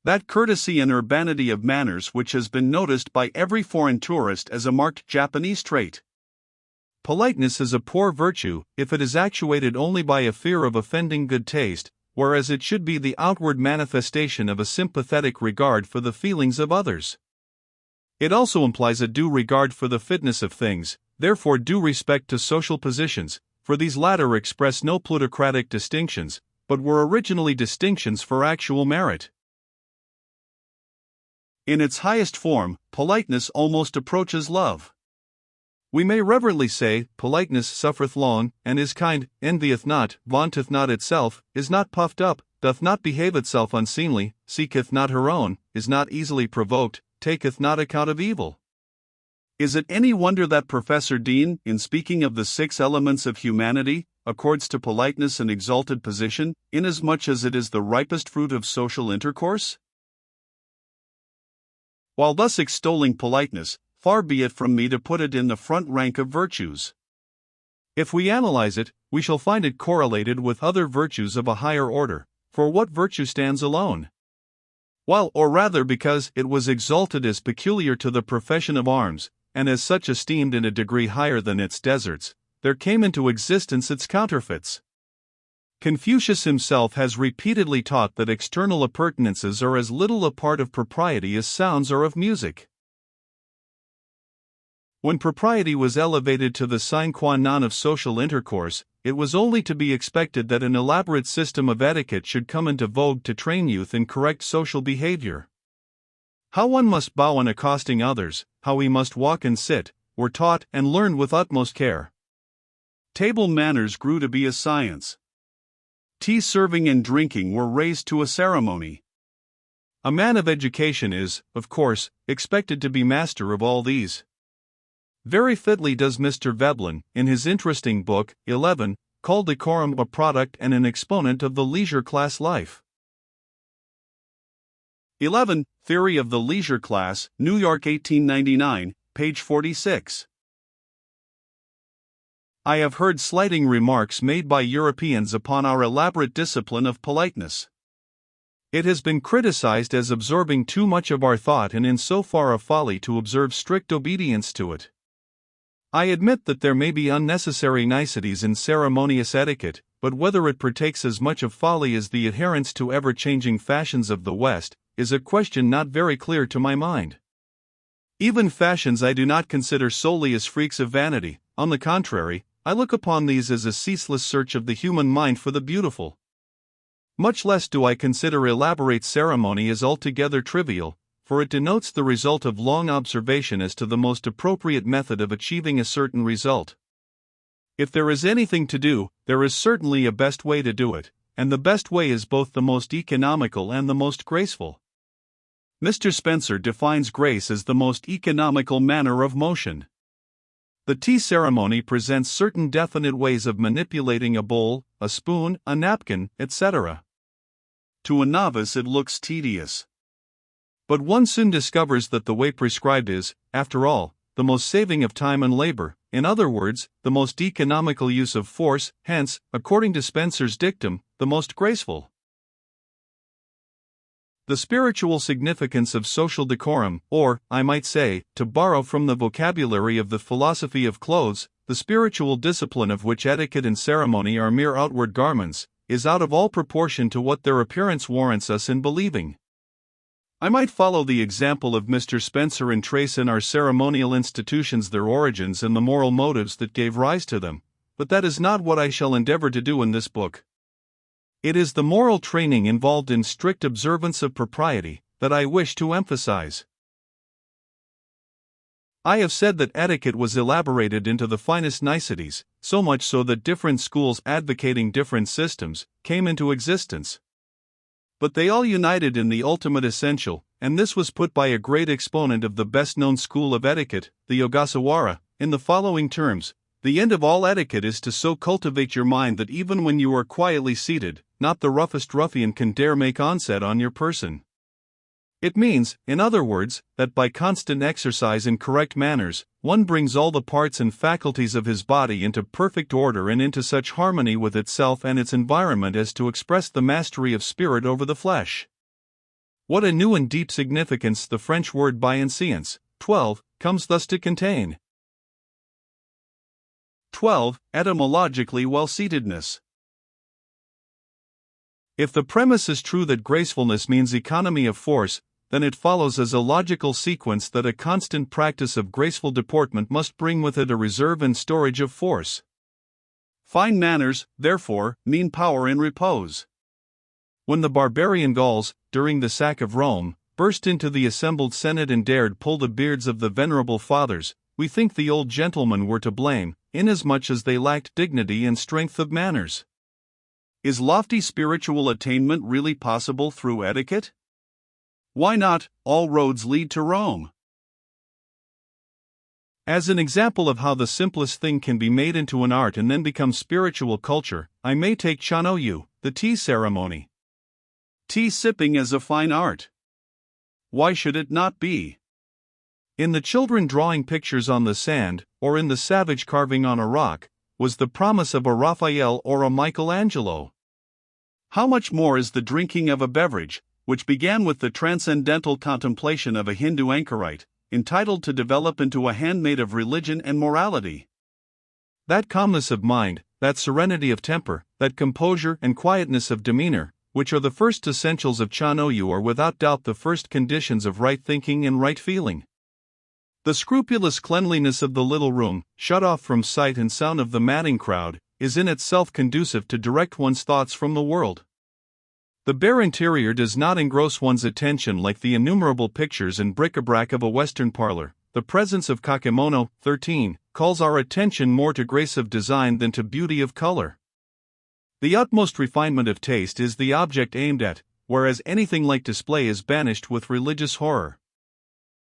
That courtesy and urbanity of manners which has been noticed by every foreign tourist as a marked Japanese trait. Politeness is a poor virtue if it is actuated only by a fear of offending good taste, whereas it should be the outward manifestation of a sympathetic regard for the feelings of others. It also implies a due regard for the fitness of things, therefore due respect to social positions, for these latter express no plutocratic distinctions, but were originally distinctions for actual merit. In its highest form, politeness almost approaches love. We may reverently say, politeness suffereth long, and is kind, envieth not, vaunteth not itself, is not puffed up, doth not behave itself unseemly, seeketh not her own, is not easily provoked, taketh not account of evil. Is it any wonder that Professor Dean, in speaking of the 6 elements of humanity, accords to politeness an exalted position, inasmuch as it is the ripest fruit of social intercourse? While thus extolling politeness, far be it from me to put it in the front rank of virtues. If we analyze it, we shall find it correlated with other virtues of a higher order, for what virtue stands alone? While, or rather because it was exalted as peculiar to the profession of arms, and as such esteemed in a degree higher than its deserts, there came into existence its counterfeits. Confucius himself has repeatedly taught that external appurtenances are as little a part of propriety as sounds are of music. When propriety was elevated to the sine qua non of social intercourse, it was only to be expected that an elaborate system of etiquette should come into vogue to train youth in correct social behavior. How one must bow on accosting others, how he must walk and sit, were taught and learned with utmost care. Table manners grew to be a science. Tea serving and drinking were raised to a ceremony. A man of education is, of course, expected to be master of all these. Very fitly does Mr. Veblen, in his interesting book, 11, call decorum a product and an exponent of the leisure class life. 11. Theory of the Leisure Class, New York 1899, page 46. I have heard slighting remarks made by Europeans upon our elaborate discipline of politeness. It has been criticized as absorbing too much of our thought and in so far a folly to observe strict obedience to it. I admit that there may be unnecessary niceties in ceremonious etiquette, but whether it partakes as much of folly as the adherence to ever-changing fashions of the West, is a question not very clear to my mind. Even fashions I do not consider solely as freaks of vanity. On the contrary, I look upon these as a ceaseless search of the human mind for the beautiful. Much less do I consider elaborate ceremony as altogether trivial, for it denotes the result of long observation as to the most appropriate method of achieving a certain result. If there is anything to do, there is certainly a best way to do it, and the best way is both the most economical and the most graceful. Mr. Spencer defines grace as the most economical manner of motion. The tea ceremony presents certain definite ways of manipulating a bowl, a spoon, a napkin, etc. To a novice it looks tedious. But one soon discovers that the way prescribed is, after all, the most saving of time and labor, in other words, the most economical use of force, hence, according to Spencer's dictum, the most graceful. The spiritual significance of social decorum, or, I might say, to borrow from the vocabulary of the philosophy of clothes, the spiritual discipline of which etiquette and ceremony are mere outward garments, is out of all proportion to what their appearance warrants us in believing. I might follow the example of Mr. Spencer and trace in our ceremonial institutions their origins and the moral motives that gave rise to them, but that is not what I shall endeavor to do in this book. It is the moral training involved in strict observance of propriety that I wish to emphasize. I have said that etiquette was elaborated into the finest niceties, so much so that different schools advocating different systems came into existence. But they all united in the ultimate essential, and this was put by a great exponent of the best-known school of etiquette, the Ogasawara, in the following terms: the end of all etiquette is to so cultivate your mind that even when you are quietly seated, not the roughest ruffian can dare make onset on your person. It means, in other words, that by constant exercise in correct manners, one brings all the parts and faculties of his body into perfect order and into such harmony with itself and its environment as to express the mastery of spirit over the flesh. What a new and deep significance the French word bienséance, 12, comes thus to contain. 12. Etymologically well-seatedness. If the premise is true that gracefulness means economy of force, then it follows as a logical sequence that a constant practice of graceful deportment must bring with it a reserve and storage of force. Fine manners, therefore, mean power in repose. When the barbarian Gauls, during the sack of Rome, burst into the assembled Senate and dared pull the beards of the venerable fathers, we think the old gentlemen were to blame, inasmuch as they lacked dignity and strength of manners. Is lofty spiritual attainment really possible through etiquette? Why not? All roads lead to Rome. As an example of how the simplest thing can be made into an art and then become spiritual culture, I may take Chanoyu, the tea ceremony. Tea sipping is a fine art. Why should it not be? In the children drawing pictures on the sand, or in the savage carving on a rock, was the promise of a Raphael or a Michelangelo. How much more is the drinking of a beverage, which began with the transcendental contemplation of a Hindu anchorite, entitled to develop into a handmaid of religion and morality? That calmness of mind, that serenity of temper, that composure and quietness of demeanor, which are the first essentials of Chanoyu, are without doubt the first conditions of right thinking and right feeling. The scrupulous cleanliness of the little room, shut off from sight and sound of the madding crowd, is in itself conducive to direct one's thoughts from the world. The bare interior does not engross one's attention like the innumerable pictures and bric-a-brac of a Western parlor. The presence of kakemono, 13, calls our attention more to grace of design than to beauty of color. The utmost refinement of taste is the object aimed at, whereas anything like display is banished with religious horror.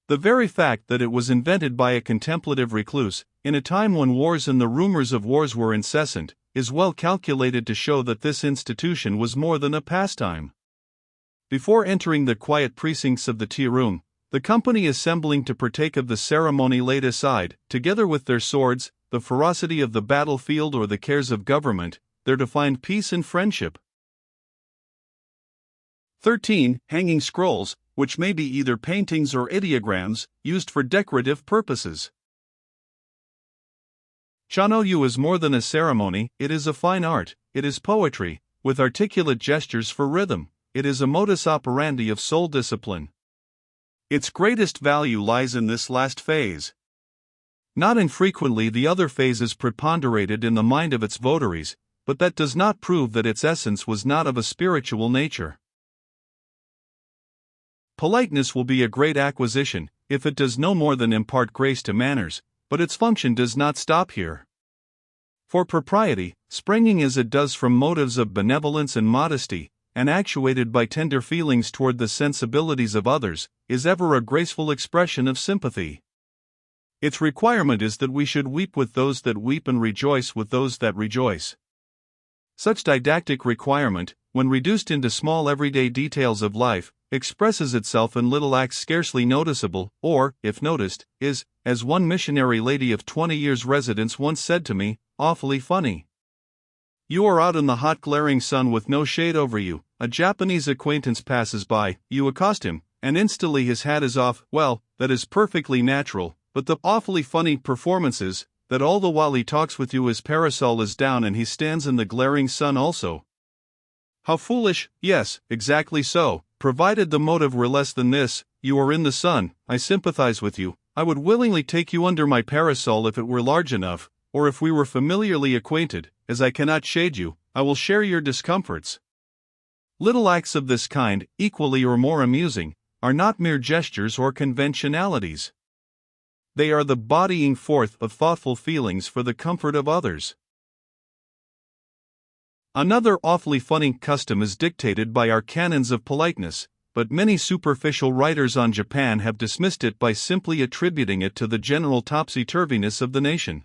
The very fact that it was invented by a contemplative recluse, in a time when wars and the rumors of wars were incessant, is well calculated to show that this institution was more than a pastime. Before entering the quiet precincts of the tea room, the company assembling to partake of the ceremony laid aside, together with their swords, the ferocity of the battlefield or the cares of government, there to find peace and friendship. 13. Hanging scrolls, which may be either paintings or ideograms, used for decorative purposes. Chanoyu is more than a ceremony, it is a fine art, it is poetry, with articulate gestures for rhythm, it is a modus operandi of soul discipline. Its greatest value lies in this last phase. Not infrequently the other phases preponderated in the mind of its votaries, but that does not prove that its essence was not of a spiritual nature. Politeness will be a great acquisition, if it does no more than impart grace to manners, but its function does not stop here. For propriety, springing as it does from motives of benevolence and modesty, and actuated by tender feelings toward the sensibilities of others, is ever a graceful expression of sympathy. Its requirement is that we should weep with those that weep and rejoice with those that rejoice. Such didactic requirement, when reduced into small everyday details of life, expresses itself in little acts scarcely noticeable, or, if noticed, is, as one missionary lady of 20 years' residence once said to me, awfully funny. You are out in the hot glaring sun with no shade over you, a Japanese acquaintance passes by, you accost him, and instantly his hat is off. Well, that is perfectly natural, but the awfully funny performance is, that all the while he talks with you his parasol is down and he stands in the glaring sun also. How foolish! Yes, exactly so. Provided the motive were less than this, you are in the sun, I sympathize with you, I would willingly take you under my parasol if it were large enough, or if we were familiarly acquainted. As I cannot shade you, I will share your discomforts. Little acts of this kind, equally or more amusing, are not mere gestures or conventionalities. They are the bodying forth of thoughtful feelings for the comfort of others. Another awfully funny custom is dictated by our canons of politeness, but many superficial writers on Japan have dismissed it by simply attributing it to the general topsy-turviness of the nation.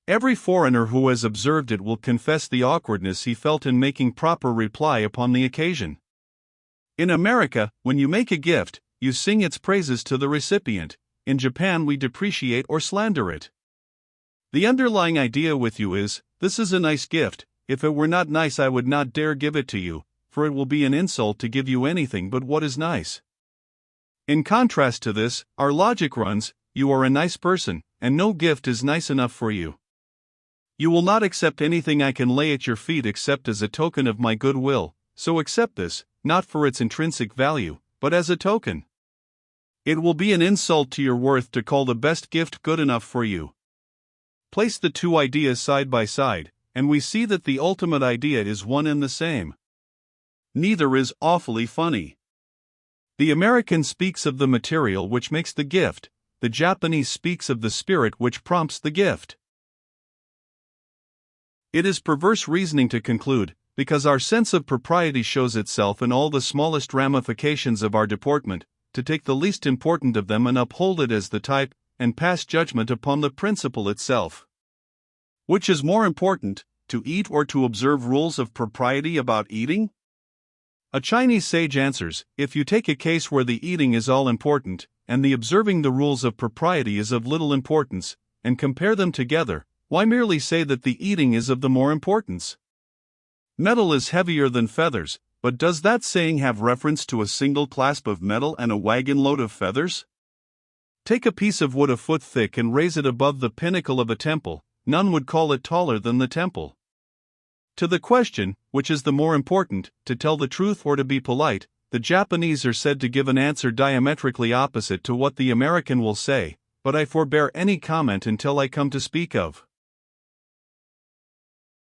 Every foreigner who has observed it will confess the awkwardness he felt in making proper reply upon the occasion. In America, when you make a gift, you sing its praises to the recipient. In Japan we depreciate or slander it. The underlying idea with you is, this is a nice gift, if it were not nice I would not dare give it to you, for it will be an insult to give you anything but what is nice. In contrast to this, our logic runs, you are a nice person, and no gift is nice enough for you. You will not accept anything I can lay at your feet except as a token of my goodwill, so accept this, not for its intrinsic value, but as a token. It will be an insult to your worth to call the best gift good enough for you. Place the two ideas side by side, and we see that the ultimate idea is one and the same. Neither is awfully funny. The American speaks of the material which makes the gift, the Japanese speaks of the spirit which prompts the gift. It is perverse reasoning to conclude, because our sense of propriety shows itself in all the smallest ramifications of our deportment, to take the least important of them and uphold it as the type, and pass judgment upon the principle itself. Which is more important, to eat or to observe rules of propriety about eating? A Chinese sage answers, if you take a case where the eating is all important, and the observing the rules of propriety is of little importance, and compare them together, why merely say that the eating is of the more importance? Metal is heavier than feathers, but does that saying have reference to a single clasp of metal and a wagon load of feathers? Take a piece of wood a foot thick and raise it above the pinnacle of a temple, none would call it taller than the temple. To the question, which is the more important, to tell the truth or to be polite, the Japanese are said to give an answer diametrically opposite to what the American will say, but I forbear any comment until I come to speak of